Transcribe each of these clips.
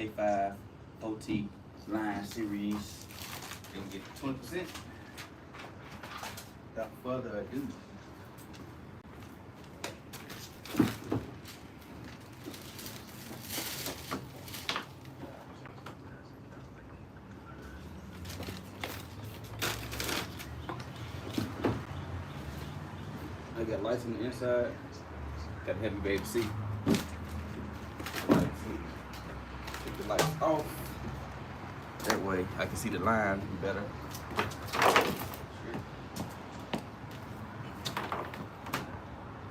K5 OT line series. You'll get 20%. Without further ado. I got lights on the inside. Gotta have you be able to see. Take the lights off. That way I can see the line better.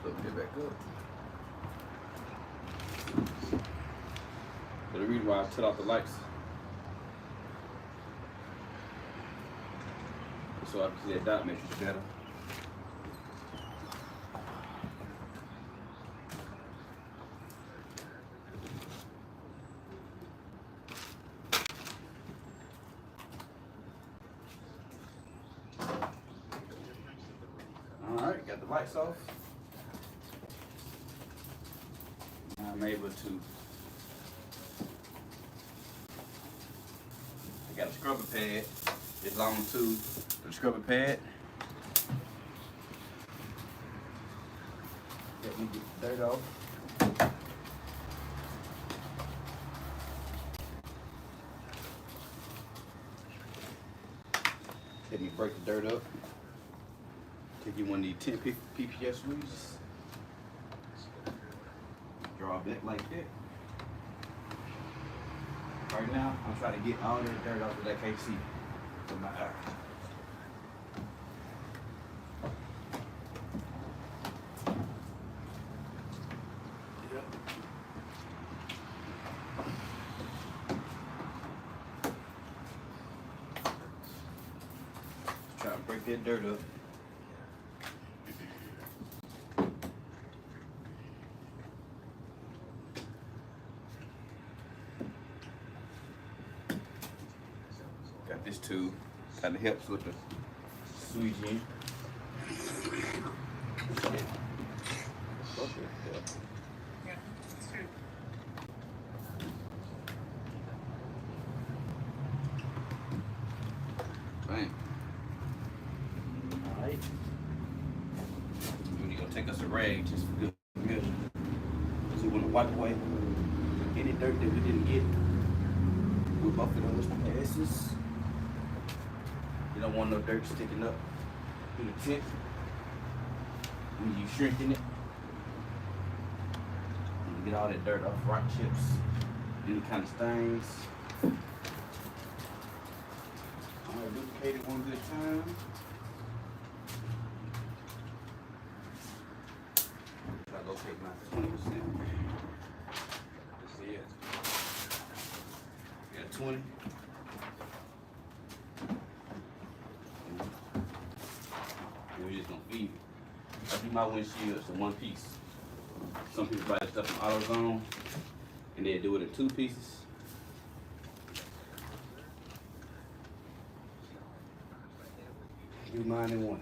Open it back up. So the reason why I shut off the lights is so I can see that dot matrix better. Alright, got the lights off. Now I'm able to, I got a scrubber pad. It's long too, the scrubber pad. Let me get the dirt off. Let me break the dirt up. Take you one of these 10 PPS squeegees. Draw it back like that. Right now, I'm trying to get all that dirt off that I can't see with my eye. Yep. Try to break that dirt up. Got this too, kind of helps with the squeegee. Yeah, that's true. Bang. Alright. We're gonna take us a rag just for good measure. So we want to wipe away any dirt that we didn't get. We'll buff it on those passes. You don't want no dirt sticking up through the tint when you shrinking it. You get all that dirt off, rock chips, any kind of stains. Alright, lubricate it one good time. Try to locate my 20%. Let's see it. Got 20. And we're just gonna feed it. I do my windshields in one piece. Some people buy stuff from AutoZone and they do it in 2 pieces. Do mine in 1.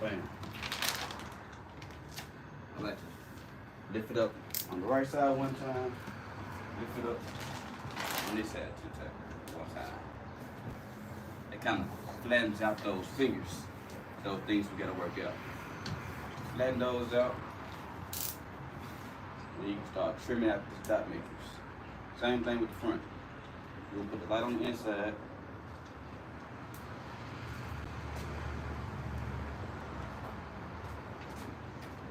Bam. I like to lift it up on the right side one time, lift it up on this side 2 times, 1 time. It kind of flattens out those fingers, those things we gotta work out. Flatten those out, and you can start trimming out this dot matrix. Same thing with the front. You'll put the light on the inside.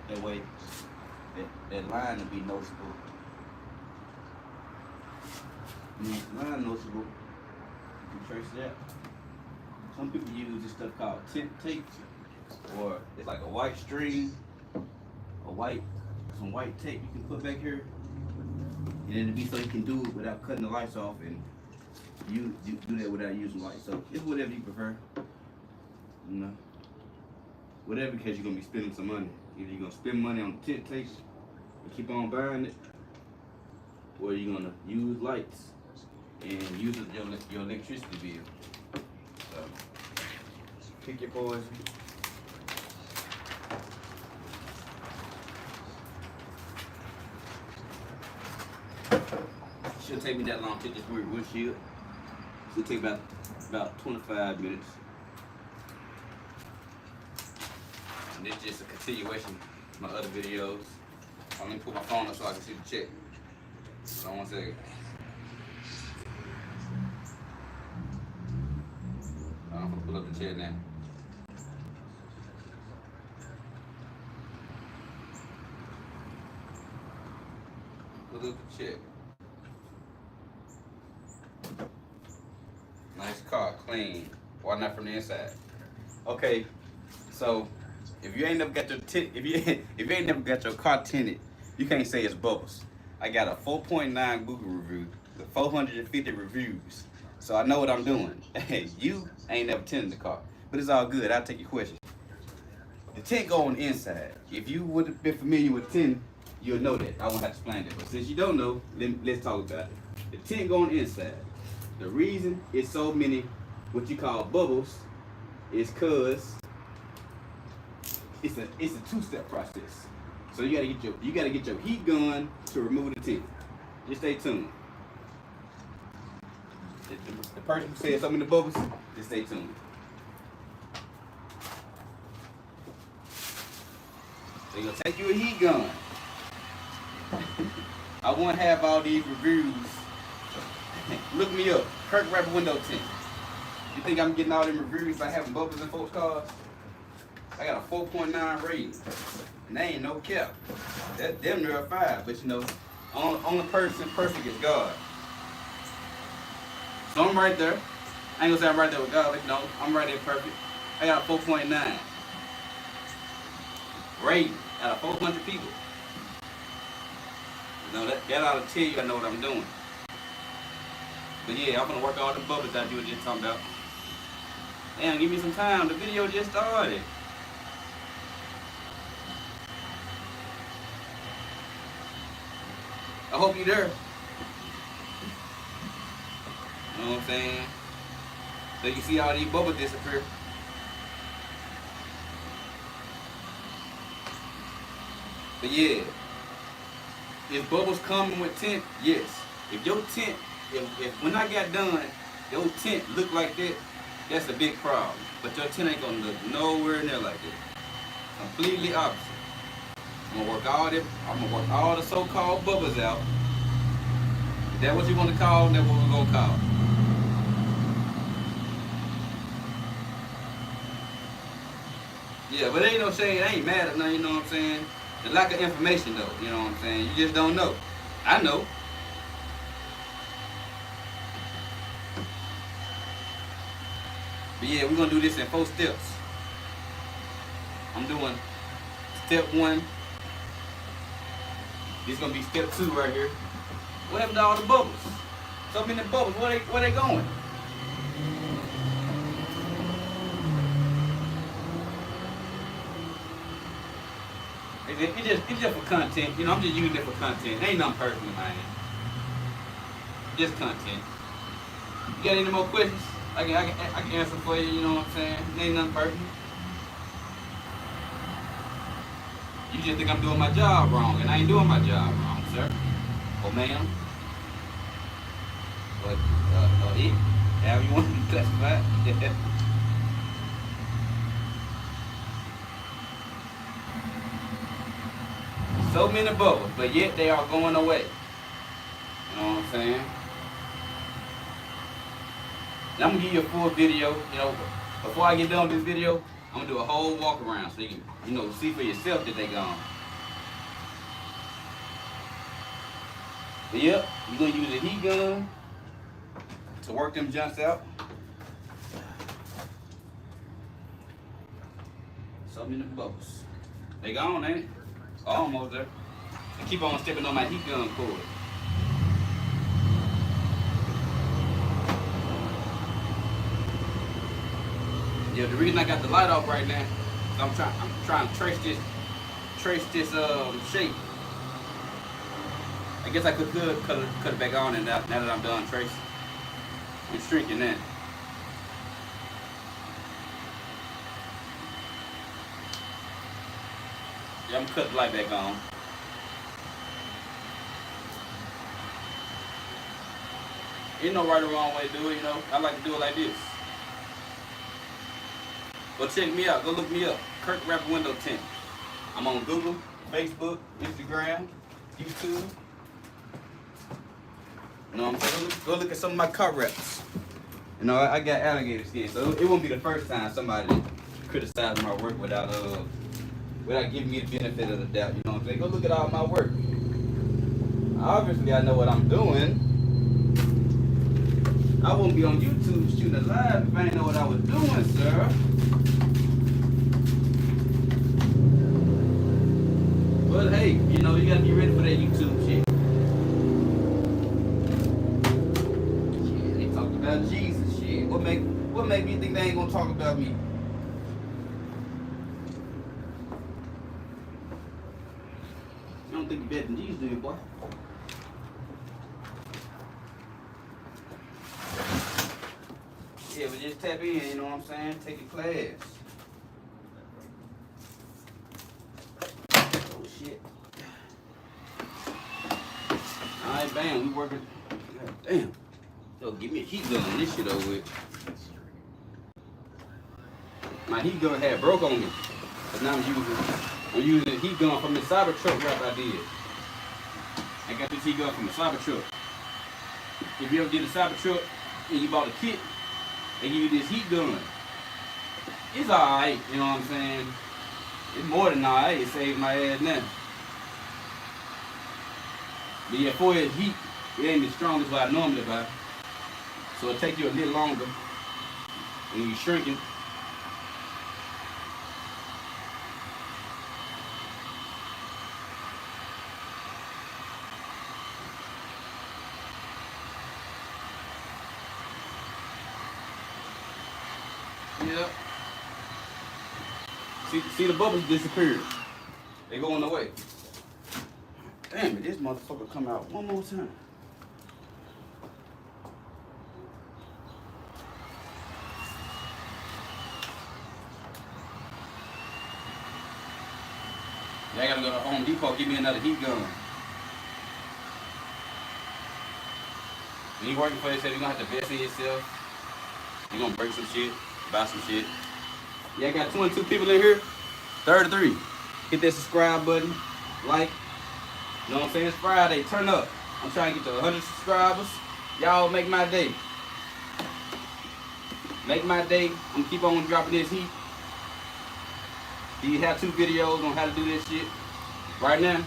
That way, that line will be noticeable. When the line noticeable, you can trace it out. Some people use this stuff called tint tape, or it's like a white string, some white tape you can put back here, and it'll be so you can do it without cutting the lights off, and you do that without using lights. So it's whatever you prefer, you know. Whatever, because you're gonna be spending some money. Either you're gonna spend money on tint tape and keep on buying it, or you're gonna use lights and use your electricity bill. So pick your poison. Shouldn't take me that long to take this weird windshield. Should take about 25 minutes. And this is just a continuation of my other videos. I'm gonna put my phone up so I can see the check. Hold on one second. I'm gonna pull up the check now. Pull up the check. Nice car, clean. Why not from the inside? Okay, so if you ain't never got your if you ain't never got your car tinted, you can't say it's bubbles. I got a 4.9 Google review with 450 reviews, so I know what I'm doing. Hey, you ain't never tinted the car, but it's all good. I'll take your question. The tint go on the inside. If you would have been familiar with tinting, you'll know that. I won't have to explain that, but since you don't know, let's talk about it. The tint go on the inside. The reason it's so many what you call bubbles is cause it's a two-step process. So you gotta get your heat gun to remove the tint. Just stay tuned. The person who said so many bubbles, just stay tuned. So you're gonna take you a heat gun. I won't have all these reviews. Look me up, Kirk Rapper window tint. You think I'm getting all them reviews by having bubbles in folks' cars? I got a 4.9 rating, and they ain't no cap. That damn near a 5, but you know, only person perfect is God. So I'm right there. I ain't gonna say I'm right there with God, but no, I'm right there perfect. I got a 4.9 rating out of 400 people. You know, that ought to tell you I know what I'm doing. But yeah, I'm gonna work all the bubbles that you were just talking about. Damn, give me some time. The video just started. I hope you're there. You know what I'm saying? So you can see all these bubbles disappear. But yeah, is bubbles coming with tint? Yes. If your tint, if when I got done, your tint look like that, that's a big problem. But your tint ain't gonna look nowhere near like that. Completely opposite. I'm gonna work all the so-called bubbles out. If that's what you want to call, that's what we're gonna call. Yeah, but ain't no shade, I ain't mad at nothing, you know what I'm saying? The lack of information though, you know what I'm saying? You just don't know. I know. But yeah, we're gonna do this in 4 steps. I'm doing step 1. This is gonna be step 2 right here. What happened to all the bubbles? So many bubbles, where they going? It's just for content. You know, I'm just using it for content. Ain't nothing personal behind it. Just content. You got any more questions? I can answer for you, you know what I'm saying? Ain't nothing personal. You just think I'm doing my job wrong, and I ain't doing my job wrong, sir. Or ma'am. But, it, however you want to be classified. So many bubbles, but yet they are going away. You know what I'm saying? And I'm gonna give you a full video. You know, before I get done with this video, I'm gonna do a whole walk around so you can, you know, see for yourself that they gone. But yep, you're gonna use a heat gun to work them junks out. So many bubbles. They gone, ain't it? Almost there. I keep on stepping on my heat gun cord. Yeah, the reason I got the light off right now, I'm trying to trace this shape. I guess I could cut it back on, and now that I'm done tracing, I'm shrinking that. Yeah, I'm gonna cut the light back on. Ain't no right or wrong way to do it, you know. I like to do it like this. Go check me out. Go look me up. Kirk Rapper Window Tint. I'm on Google, Facebook, Instagram, YouTube. You know what I'm saying? Go look at some of my car wraps. You know, I got alligator skin, so it won't be the first time somebody criticized my work without giving me the benefit of the doubt. You know what I'm saying? Go look at all my work. Obviously, I know what I'm doing. I wouldn't be on YouTube shooting it live if I didn't know what I was doing, sir. But hey, you know, you gotta be ready for that YouTube shit. Shit, they talked about Jesus shit. What make me think they ain't gonna talk about me? I don't think you better than Jesus, do you, boy? Yeah, but just tap in, you know what I'm saying? Take a class. Oh shit. Alright, bam, we working. God damn. Yo, give me a heat gun on this shit over with. My heat gun had broke on me. But now I'm using a heat gun from the Cybertruck wrap I did. I got this heat gun from the Cybertruck. If you ever did a Cybertruck and you bought a kit, they give you this heat gun. It's alright, you know what I'm saying? It's more than alright, it saved my ass now. But yeah, for its heat, it ain't as strong as what I normally buy. So it'll take you a little longer when you're shrinking. Yep. See the bubbles disappeared. They going away. Damn it, this motherfucker come out one more time. Yeah, I gotta go to Home Depot, give me another heat gun. When you working for yourself, you're gonna have to invest in yourself. You're gonna break some shit, buy some shit. Yeah, I got 22 people in here. 33. Hit that subscribe button. Like. You know what I'm saying? It's Friday. Turn up. I'm trying to get to 100 subscribers. Y'all make my day. Make my day. I'm gonna keep on dropping this heat. These how-to videos on how to do this shit. Right now,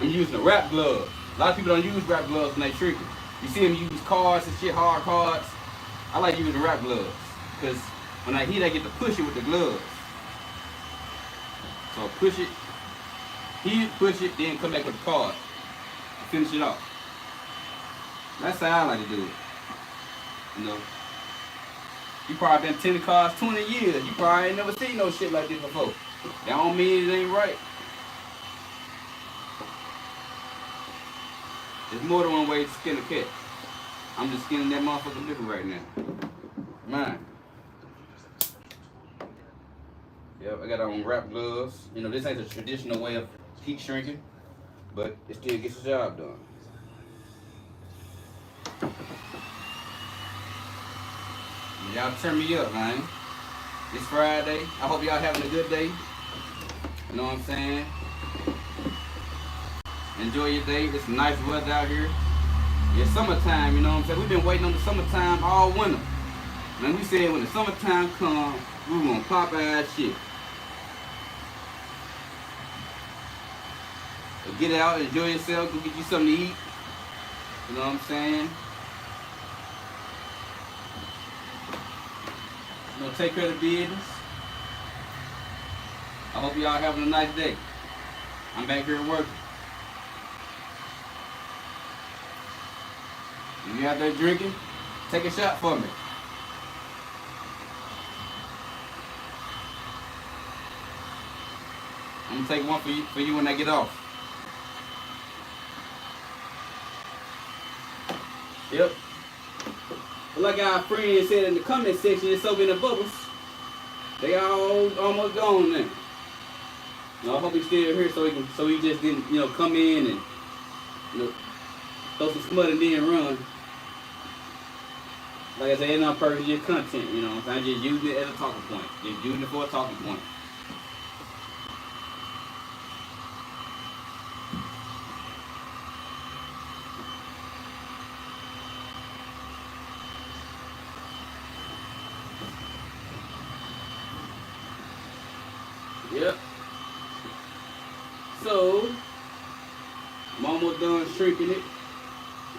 I'm using a wrap glove. A lot of people don't use wrap gloves when they tricking. You see them use cards and shit, hard cards. I like using wrap gloves. Because when I heat, I get to push it with the gloves. So push it, heat it, push it, then come back with the card. Finish it off. That's how I like to do it. You know. You probably been tinting cars 20 years. You probably ain't never seen no shit like this before. That don't mean it ain't right. There's more than one way to skin a cat. I'm just skinning that motherfucker different right now. Man. Yep, I got on wrap gloves. You know, this ain't the traditional way of heat shrinking, but it still gets the job done. Y'all turn me up, man. It's Friday. I hope y'all having a good day. You know what I'm saying? Enjoy your day. It's nice weather out here. It's summertime, you know what I'm saying? We've been waiting on the summertime all winter. And we said when the summertime comes, we gonna pop our shit. So get out, enjoy yourself, go get you something to eat. You know what I'm saying? You know, take care of the business. I hope y'all having a nice day. I'm back here working. If you out there drinking, take a shot for me. I'm gonna take one for you when I get off. Yep. Like our friend said in the comment section, it's so many bubbles. They all almost gone now. I hope he's still here so he just didn't, come in and throw some smut and then run. like I said, it's not perfect your content, you know what I'm saying? Just using it as a talking point. Just using it for a talking point. Yep. So, I'm almost done shrinking it.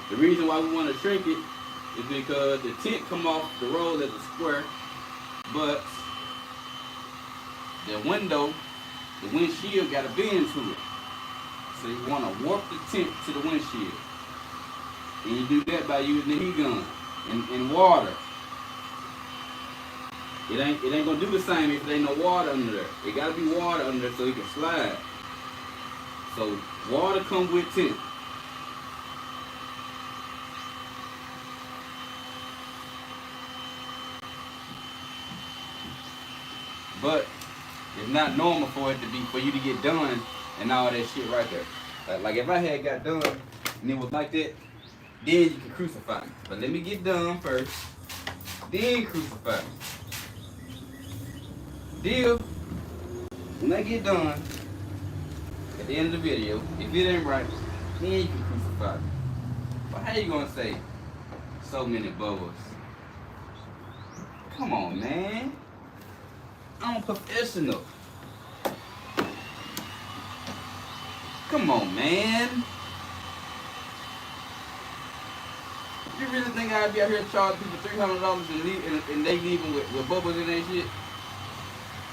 The reason why we want to shrink it is because the tint come off the roll as a square, but the window, the windshield got a bend to it. So you want to warp the tint to the windshield. And you do that by using the heat gun and water. It ain't gonna do the same if there ain't no water under there. It gotta be water under there so it can slide. So water comes with tint. But it's not normal for you to get done and all that shit right there. Like if I had got done and it was like that, then you can crucify me. But let me get done first, then crucify me. Deal. When I get done at the end of the video, if it ain't right, then you can crucify me. But how you gonna say so many bubbles? Come on, man. I'm a professional. Come on, man. You really think I'd be out here charging people $300 and they leaving with bubbles in their shit?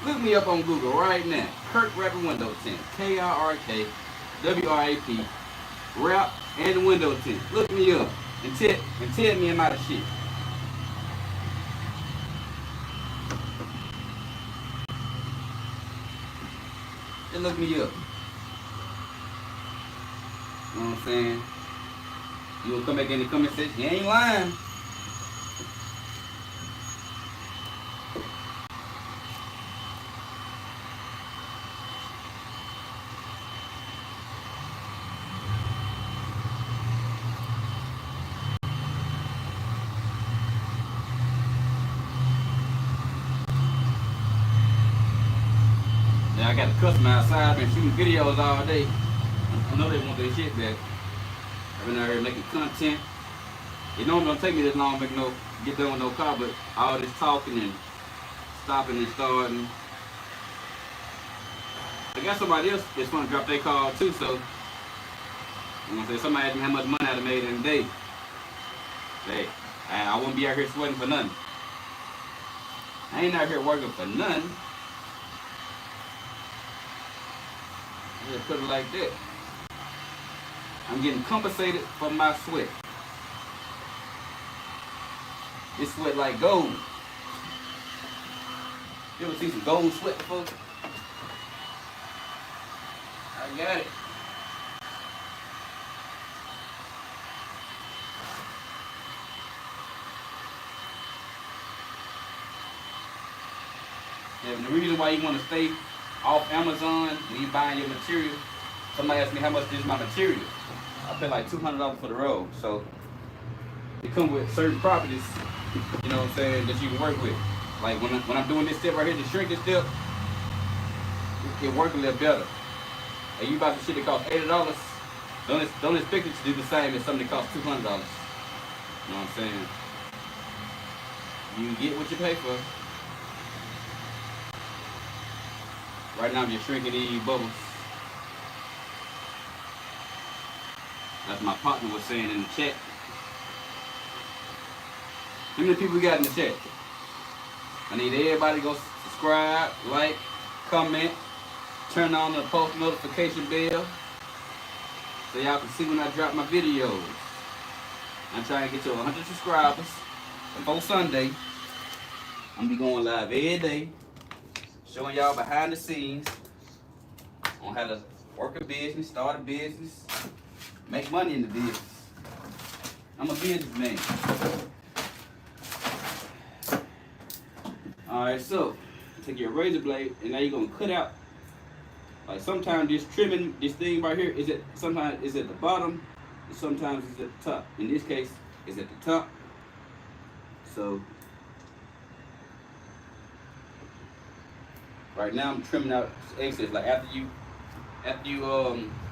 Look me up on Google right now. Kirk Rapid Window Tint. Kirk WRAP. Wrap and window tint. Look me up and tell me I'm out of shit. Just look me up. You know what I'm saying? You will come back in the comment section. You ain't lying. Now I got the customer outside. I've been shooting videos all day. I know they want their shit back. I've been out here making content. It normally don't take me this long to get done with no car, but all this talking and stopping and starting. I got somebody else that's gonna drop their car too, so I'm gonna say somebody asked me how much money I'd made in a day. Hey, I wouldn't be out here sweating for nothing. I ain't out here working for nothing. Just put it like that. I'm getting compensated for my sweat. This sweat like gold. You ever see some gold sweat before? I got it. And the reason why you want to stay off Amazon when you buying your material, somebody asked me how much is my material. I pay like $200 for the roll. So it comes with certain properties, you know what I'm saying, that you can work with. Like when I'm doing this step right here, the shrinking step, it works a little better. And you buy some shit that costs $80, don't expect it to do the same as something that costs $200. You know what I'm saying? You get what you pay for. Right now I'm just shrinking these bubbles. As my partner was saying in the chat. How many people we got in the chat? I need everybody to go subscribe, like, comment, turn on the post notification bell so y'all can see when I drop my videos. I'm trying to get to 100 subscribers before Sunday. I'm gonna be going live every day, showing y'all behind the scenes on how to work a business, start a business, make money in the business. I'm a businessman. Alright, so take your razor blade and now you're gonna cut out. Like sometimes this trimming, this thing right here, sometimes it's at the bottom and sometimes it's at the top. In this case, it's at the top. So right now I'm trimming out excess. Like after you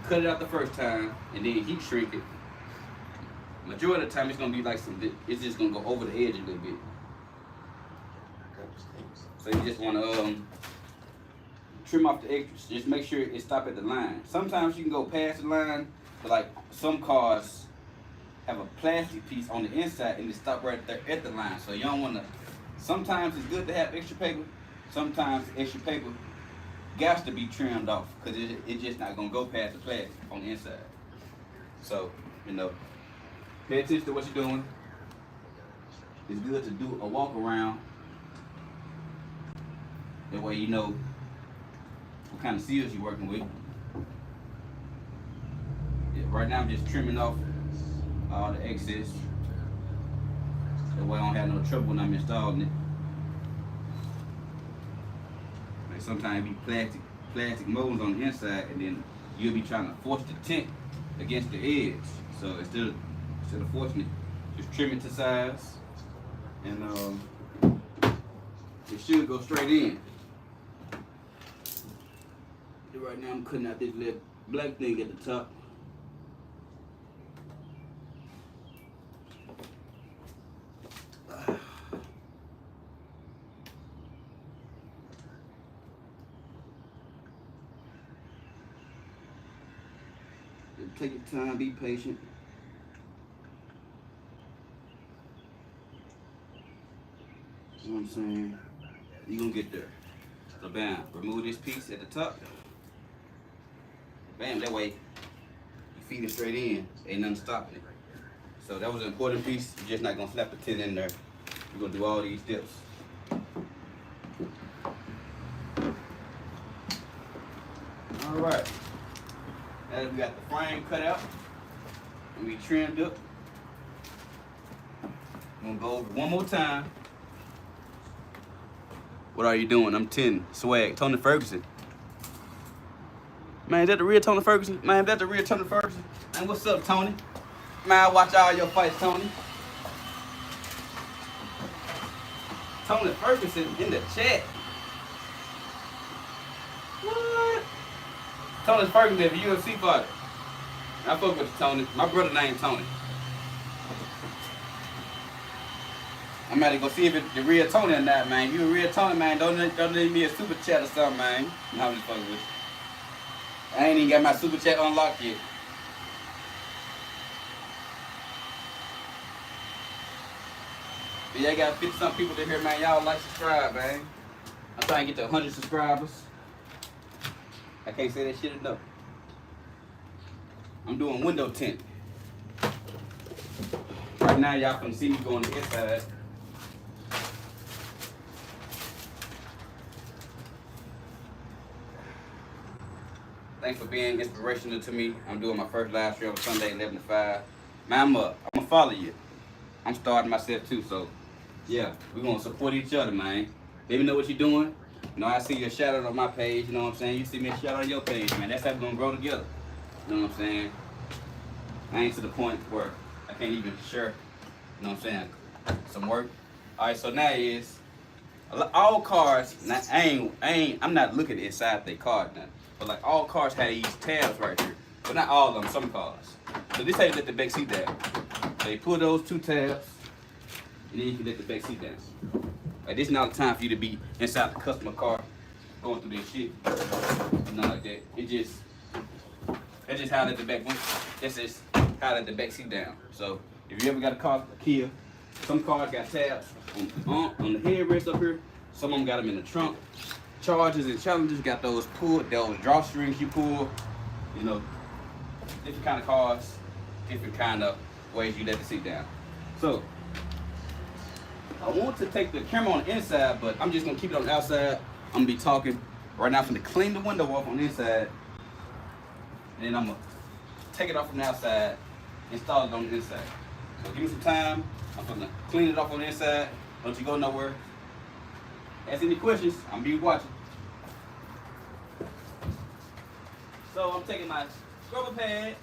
cut it out the first time and then heat shrink it, majority of the time it's gonna be like it's just gonna go over the edge a little bit. So you just wanna trim off the extras. Just make sure it stop at the line. Sometimes you can go past the line, but like some cars have a plastic piece on the inside and it stop right there at the line. So you don't wanna. Sometimes it's good to have extra paper. Sometimes extra paper got to be trimmed off because it's just not gonna go past the plastic on the inside. So, you know, pay attention to what you're doing. It's good to do a walk around. That way you know what kind of seals you're working with. Yeah, right now I'm just trimming off all the excess. That way I don't have no trouble when I'm installing it. Sometimes it be plastic molds on the inside, and then you'll be trying to force the tint against the edge. So instead of forcing it, just trim it to size, and it should go straight in. Right now I'm cutting out this little black thing at the top. Take your time, be patient. You know what I'm saying? You're gonna get there. So bam, remove this piece at the top. Bam, that way you feed it straight in. Ain't nothing stopping it. So that was an important piece. You're just not gonna slap the tint in there. You're gonna do all these steps. All right. Now that we got the frame cut out and we trimmed up, I'm gonna go over one more time. What are you doing? I'm Tint, swag, Tony Ferguson. Man, is that the real Tony Ferguson? Man, that's the real Tony Ferguson. Man, what's up, Tony? Man, I watch all your fights, Tony. Tony Ferguson in the chat. What? Tony Ferguson, the UFC fighter. I fuck with you, Tony. My brother named Tony. I'm about to go see if it's the real Tony or not, man. You a real Tony, man. Don't leave me a super chat or something, man. No, I'm just fucking with you. I ain't even got my super chat unlocked yet. But yeah, I got 50-something people in here, man. Y'all like, subscribe, man. I'm trying to get to 100 subscribers. I can't say that shit enough. I'm doing window tint. Right now, y'all can see me go on the inside. Thanks for being inspirational to me. I'm doing my first live stream on Sunday, 11 to 5. Man, I'm gonna follow you. I'm starting myself too, so yeah, we're gonna support each other, man. Let me know what you're doing. You know, I see your shout out on my page, you know what I'm saying? You see me a shout out on your page, man. That's how we're gonna grow together. You know what I'm saying? I ain't to the point where I can't even share, you know what I'm saying, some work. Alright, so now is all cars, now I'm not looking inside their car now. But like all cars have these tabs right here. But not all of them, some cars. So this how you let the back seat down. So you pull those two tabs, and then you can let the back seat down. Like this is not the time for you to be inside the customer car, going through this shit. Nothing like that. That's just how I let the back went. That's just how I let the back seat down. So if you ever got a car, a Kia, some cars got tabs on the headrest up here. Some of them got them in the trunk. Chargers and Challengers got those drawstrings you pull. You know, different kind of cars, different kind of ways you let the seat down. So I want to take the camera on the inside, but I'm just gonna keep it on the outside. I'm gonna be talking right now. I'm gonna clean the window off on the inside, and then I'm gonna take it off from the outside, install it on the inside. So give me some time. I'm gonna clean it off on the inside. Don't you go nowhere. Ask any questions, I'm gonna be watching. So I'm taking my scrubber pad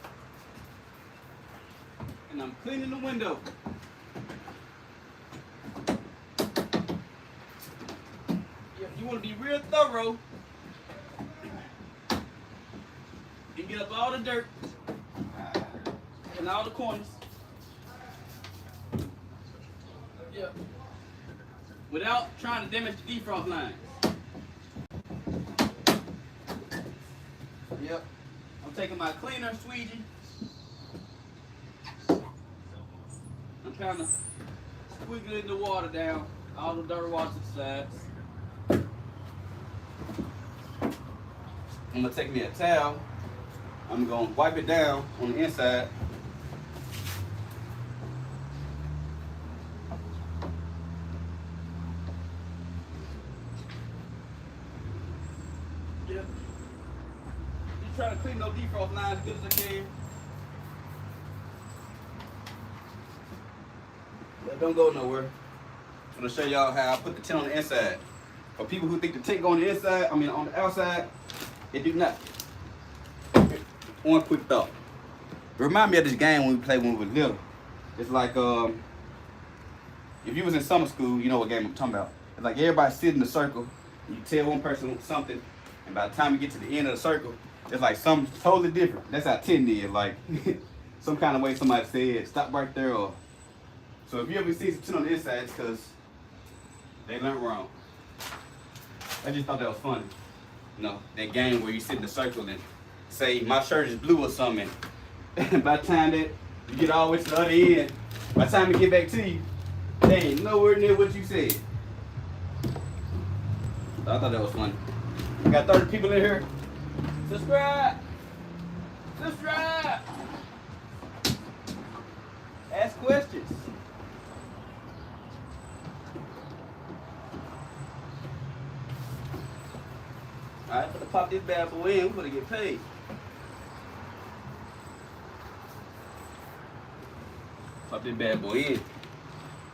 and I'm cleaning the window. want to be real thorough and get up all the dirt and all the corners. Yeah. Without trying to damage the defrost line. Yep. I'm taking my cleaner squeegee. I'm kind of squiggling the water down, all the dirt water to the sides. I'm gonna take me a towel. I'm gonna wipe it down on the inside. Yep. Just trying to clean those defrost lines as good as I can. But don't go nowhere. I'm gonna show y'all how I put the tint on the inside. For people who think the tint go on the inside, on the outside, it do not. One quick thought. Remind me of this game when we played when we were little. It's like if you was in summer school, you know what game I'm talking about. It's like everybody sit in a circle. You tell one person something, and by the time you get to the end of the circle, it's like something totally different. That's how Tint is. Like some kind of way somebody said, stop right there. Or so if you ever see some tint on the inside, it's because they learned wrong. I just thought that was funny. You know, that game where you sit in the circle and say my shirt is blue or something. And by the time that you get all the way to the other end, by the time it get back to you, they ain't nowhere near what you said. So I thought that was funny. We got 30 people in here. Subscribe! Subscribe! Ask questions. Alright, gonna pop this bad boy in, we're gonna get paid. Pop this bad boy in.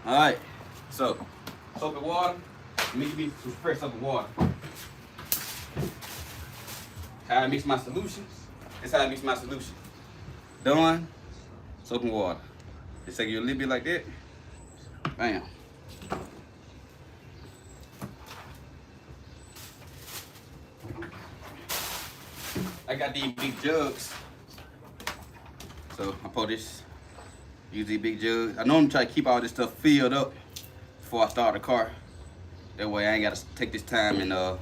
Alright, so soap and water. Mix me some fresh soap and water. How I mix my solutions. That's how I mix my solution. Done. Soap and water. Just take you a little bit like that. Bam. I got these big jugs. So I pour this, use these big jugs. I normally try to keep all this stuff filled up before I start the car. That way I ain't gotta take this time and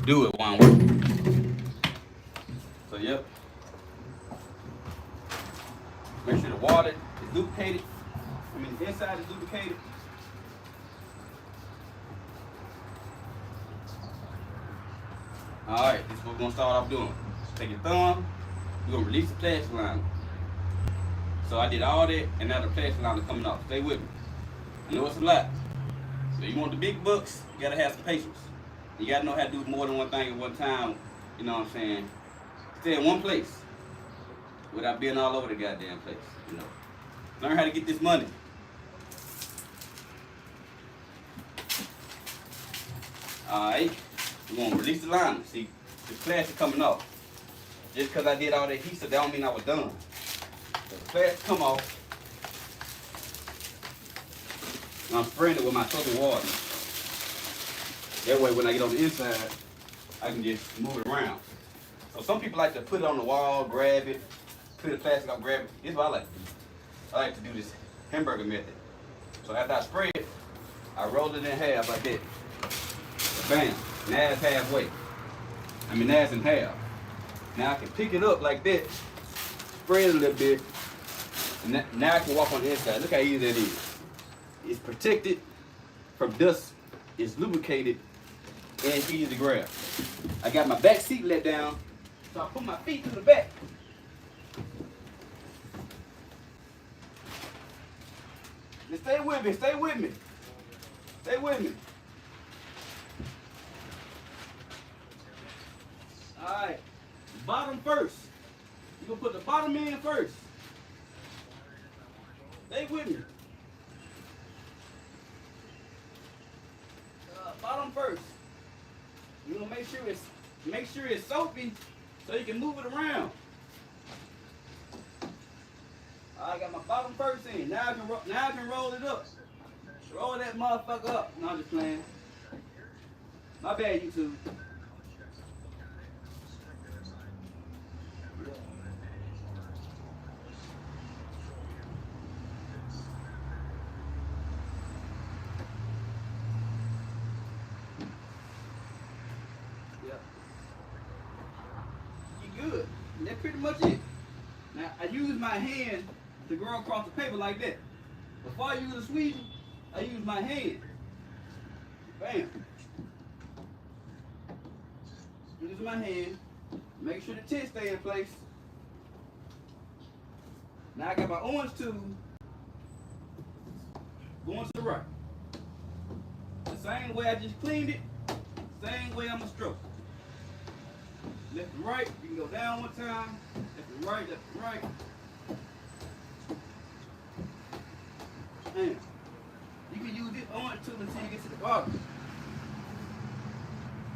do it while I'm working. So yep. Make sure the water is lubricated. The inside is lubricated. Alright, this is what we're gonna start off doing. Take your thumb, we're gonna release the plastic liner. So I did all that, and now the plastic liner is coming off. Stay with me. I know it's a lot. So you want the big bucks, you gotta have some patience. You gotta know how to do more than one thing at one time, you know what I'm saying? Stay in one place without being all over the goddamn place, you know. Learn how to get this money. Alright, we're gonna release the liner. See, the plastic coming off. Just because I did all that adhesive, that don't mean I was done. So the plastic come off. And I'm spraying it with my soap and water. That way when I get on the inside, I can just move it around. So some people like to put it on the wall, grab it, put the plastic on, grab it. This is what I like to do. I like to do this hamburger method. So after I spray it, I roll it in half like that. Bam, now it's halfway. Now it's in half. Now I can pick it up like that, spray it a little bit, and now I can walk on the inside. Look how easy that is. It's protected from dust, it's lubricated, and it's easy to grab. I got my back seat let down, so I put my feet to the back. Now stay with me, stay with me. Stay with me. Alright, bottom first. You're gonna put the bottom in first. Stay with me. Bottom first. You're gonna make sure it's soapy so you can move it around. I got my bottom first in. Now I can roll it up. Roll that motherfucker up. No, I'm just playing. My bad, YouTube. Good. That's pretty much it. Now I use my hand to go across the paper like that. Before I use a squeegee, I use my hand. Bam. Use my hand. Make sure the tint stay in place. Now I got my orange tube going to the right. The same way I just cleaned it, same way I'm gonna stroke. Left and right, you can go down one time, left and right, left and right. And you can use this orange tool until you get to the bottom.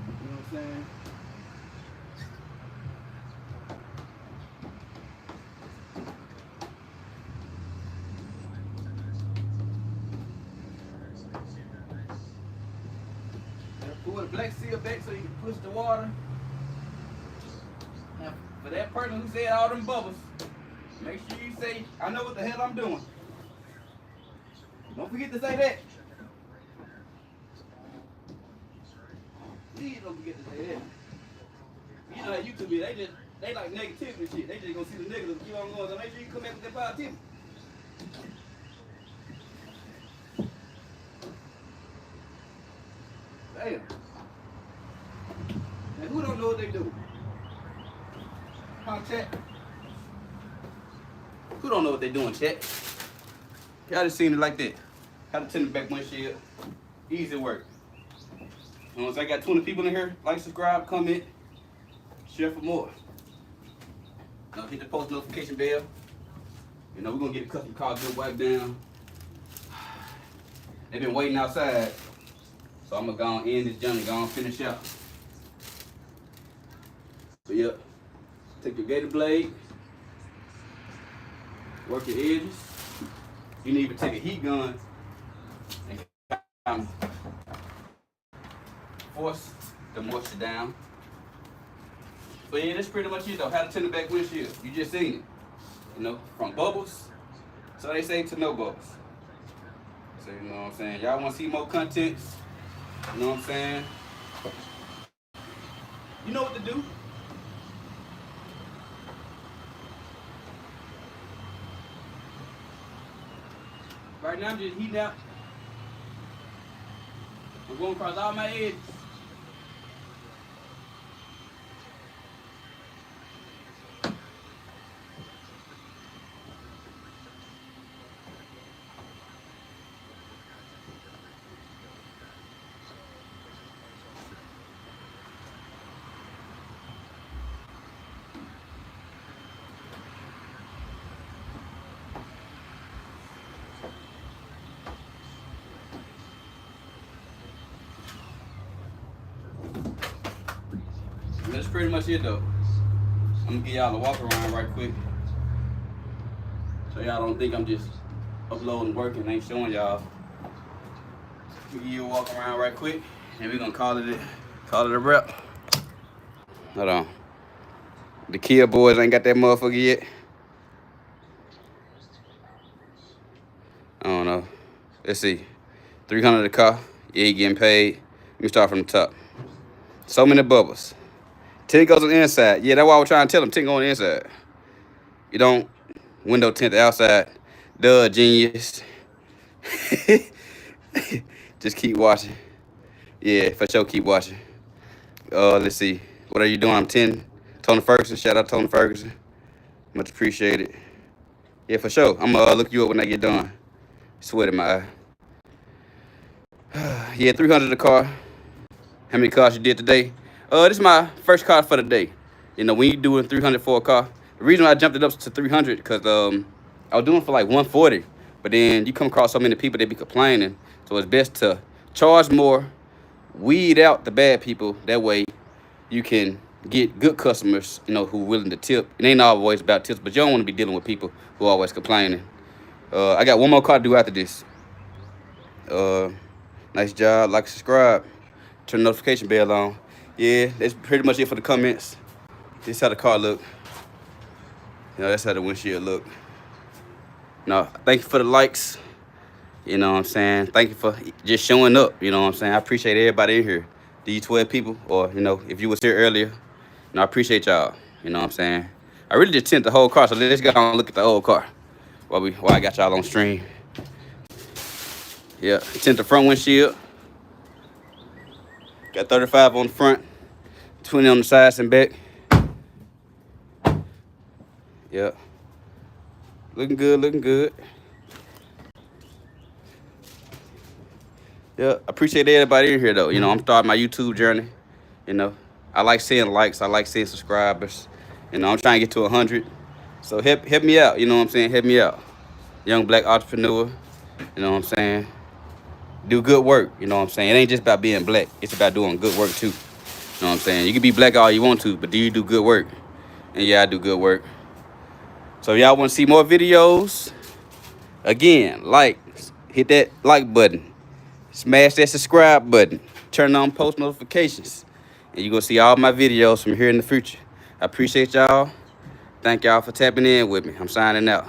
You know what I'm saying? Pull the black seal back so you can push the water. Now, for that person who said all them bubbles, make sure you say, I know what the hell I'm doing. Don't forget to say that. Please don't forget to say that. You know how YouTube is, they like negativity and shit. They just gonna see the negatives keep on going. So make sure you come back with that positivity. Damn. Now who don't know what they do? Huh, chat? Who don't know what they doing, chat? Y'all just seen it like that. How to tint the back windshield. Easy work. Once I got 20 people in here, like, subscribe, comment, share for more. Now hit the post notification bell. You know, we're gonna get a custom car good wipe down. They've been waiting outside. So I'm gonna go on end this journey, go on finish up. So yep, take your gator blade, work your edges. You need to take a heat gun and force the moisture down. But yeah, that's pretty much it though. How to tint the back windshield. You just seen it. You know, from bubbles, so they say, to no bubbles. So you know what I'm saying? Y'all wanna see more content? You know what I'm saying? You know what to do. Right now I'm just heating up. I'm going across all my edges. That's pretty much it though. I'm gonna give y'all a walk around right quick. So y'all don't think I'm just uploading work and ain't showing y'all. Give you a walk around right quick and we're gonna call it a wrap. Hold on. The Kia boys ain't got that motherfucker yet. I don't know. Let's see. 300 a car. Yeah, you getting paid. Let me start from the top. So many bubbles. Tint goes on the inside. Yeah, that's why I was trying to tell them. Tint go on the inside. You don't window tint the outside. Duh, genius. Just keep watching. Yeah, for sure, keep watching. Let's see. What are you doing? I'm tinting. Tony Ferguson. Shout out Tony Ferguson. Much appreciated. Yeah, for sure. I'm gonna look you up when I get done. Sweat in my eye. Yeah, 300 a car. How many cars you did today? This is my first car for the day. You know, when you doing 300 for a car, the reason why I jumped it up to 300 because I was doing for like 140, but then you come across so many people that be complaining, so it's best to charge more, weed out the bad people. That way, you can get good customers, you know, who willing to tip. It ain't always about tips, but you don't want to be dealing with people who are always complaining. I got one more car to do after this. Nice job, like, subscribe. turn the notification bell on. Yeah, that's pretty much it for the comments. This is how the car look. You know, that's how the windshield look. No, thank you for the likes. You know what I'm saying? Thank you for just showing up. You know what I'm saying? I appreciate everybody in here. These 12 people, or, you know, if you was here earlier, you know, I appreciate y'all. You know what I'm saying? I really just tint the whole car, so let's go and look at the whole car while I got y'all on stream. Yeah, tint the front windshield. Got 35 on the front, 20 on the sides and back. Yeah. Looking good, looking good. Yeah, appreciate everybody in here though. You know, I'm starting my YouTube journey. You know, I like seeing likes, I like seeing subscribers. You know, I'm trying to get to 100. So help me out, you know what I'm saying? Help me out. Young black entrepreneur, you know what I'm saying? Do good work, you know what I'm saying? It ain't just about being black, it's about doing good work too. You know what I'm saying? You can be black all you want to, but do you do good work? And yeah, I do good work. So if y'all want to see more videos, again, hit that like button. Smash that subscribe button. Turn on post notifications. And you're going to see all my videos from here in the future. I appreciate y'all. Thank y'all for tapping in with me. I'm signing out.